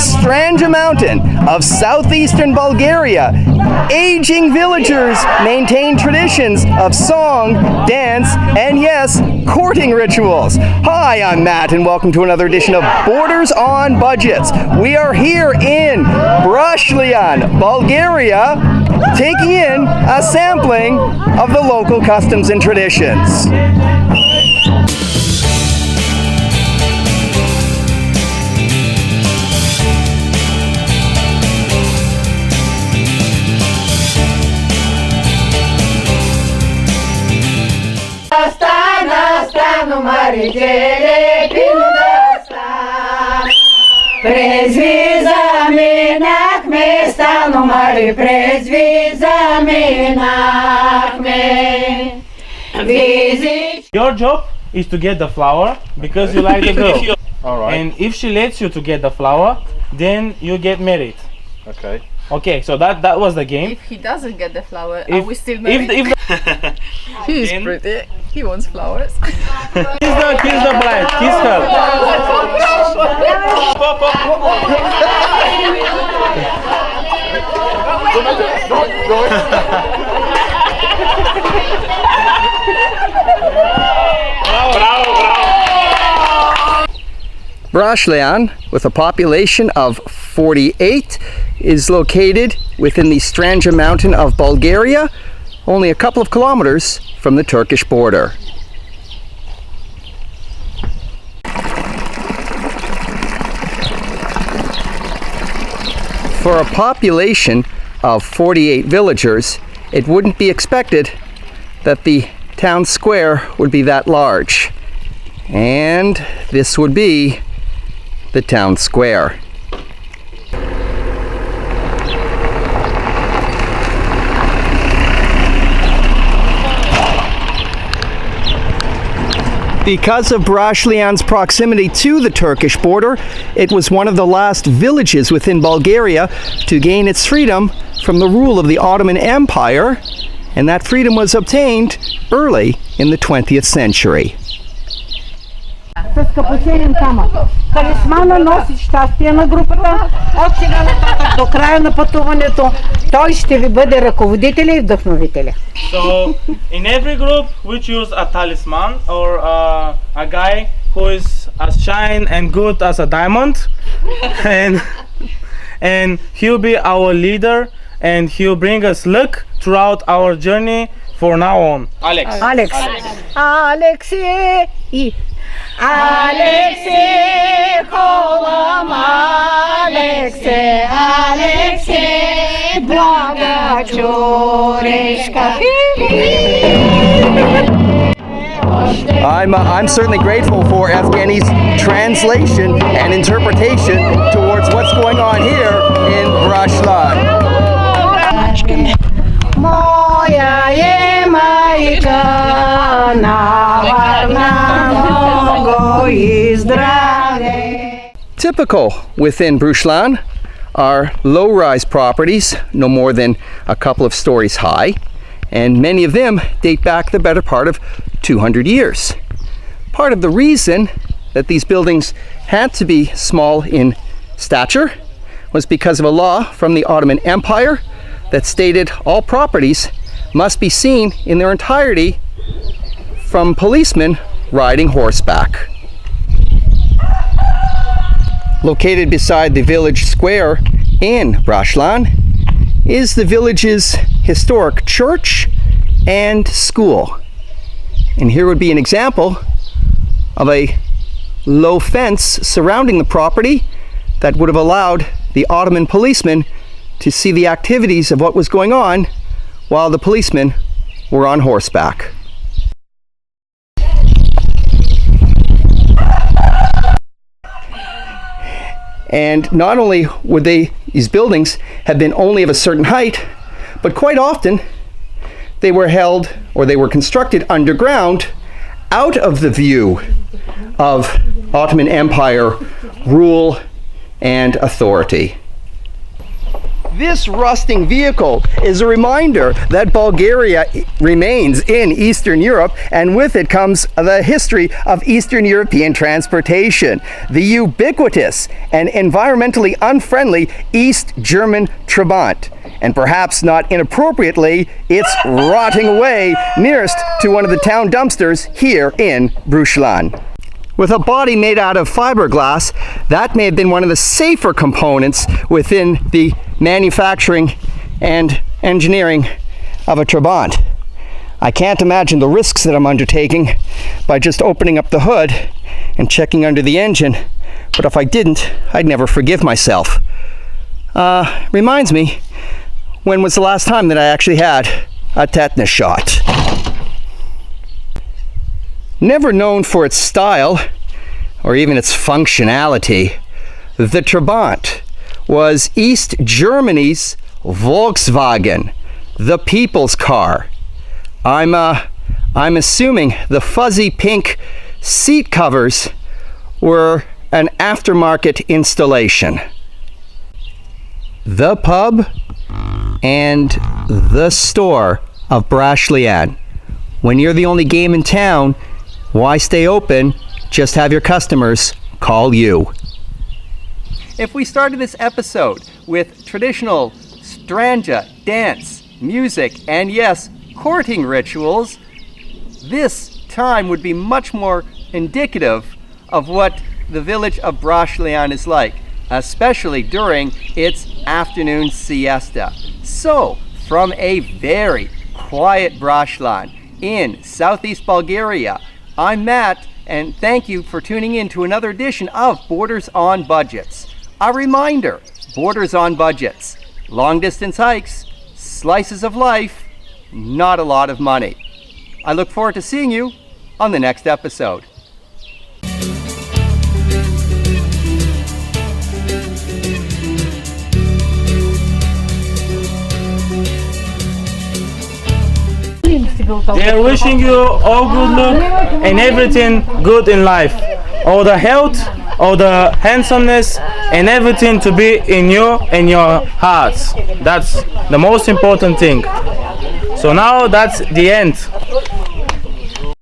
Stranja Mountain of southeastern Bulgaria, aging villagers maintain traditions of song, dance, and yes, courting rituals. Hi, I'm Matt, and welcome to another edition of Borders on Budgets. We are here in Brashlian, Bulgaria, taking in a sampling of the local customs and traditions. Your job is to get the flower because you like the girl. Alright. And if she lets you to get the flower, then you get married. Okay. Okay, so that was the game. If he doesn't get the flower, are we still married? He's Then- pretty. He wants flowers. Kiss the bride, kiss her. Brashlian, with a population of 48, is located within the Stranja Mountain of Bulgaria, only a couple of kilometers from the Turkish border. For a population of 48 villagers, it wouldn't be expected that the town square would be that large. And this would be the town square. Because of Brashlian's proximity to the Turkish border, it was one of the last villages within Bulgaria to gain its freedom from the rule of the Ottoman Empire, and that freedom was obtained early in the 20th century. С капуцинен камък. Талисмана носи щастие на групата. От сега нататък до края на пътуването той ще ви бъде ръководителя и вдъхновителя. So in every group we choose a talisman or a guy who is as shine and good as a diamond, and he'll be our leader and he'll bring us luck throughout our journey for now on. Alex. Алекс. Алексей и Алексей колам Алексей, Алексей блага човешка. I'm certainly grateful for Evgeny's translation and interpretation towards what's going on here in Brashlian. Моя е майка, навърна много и здраве. Typical within Brashlian are low-rise properties, no more than a couple of stories high, and many of them date back the better part of 200 years. Part of the reason that these buildings had to be small in stature was because of a law from the Ottoman Empire that stated all properties must be seen in their entirety from policemen riding horseback. Located beside the village square in Brashlian is the village's historic church and school. And here would be an example of a low fence surrounding the property that would have allowed the Ottoman policemen to see the activities of what was going on while the policemen were on horseback. And not only would these buildings have been only of a certain height, but quite often they were held, or they were constructed underground, out of the view of Ottoman Empire rule and authority. This rusting vehicle is a reminder that Bulgaria remains in Eastern Europe, and with it comes the history of Eastern European transportation. The ubiquitous and environmentally unfriendly East German Trabant. And perhaps not inappropriately, it's rotting away nearest to one of the town dumpsters here in Bruchlan. With a body made out of fiberglass, that may have been one of the safer components within the manufacturing and engineering of a Trabant. I can't imagine the risks that I'm undertaking by just opening up the hood and checking under the engine, but if I didn't, I'd never forgive myself. Reminds me, when was the last time that I actually had a tetanus shot? Never known for its style or even its functionality, the Trabant was East Germany's Volkswagen, the people's car. I'm assuming the fuzzy pink seat covers were an aftermarket installation. The pub and the store of Brashlian. When you're the only game in town, why stay open? Just have your customers call you. If we started this episode with traditional Stranja dance, music, and yes, courting rituals, this time would be much more indicative of what the village of Brashlian is like, especially during its afternoon siesta. So, from a very quiet Brashlan in southeast Bulgaria, I'm Matt, and thank you for tuning in to another edition of Borders on Budgets. A reminder, Borders on Budgets, long distance hikes, slices of life, not a lot of money. I look forward to seeing you on the next episode. They are wishing you all good luck and everything good in life. All the health, all the handsomeness, and everything to be in you and your hearts. That's the most important thing. So now that's the end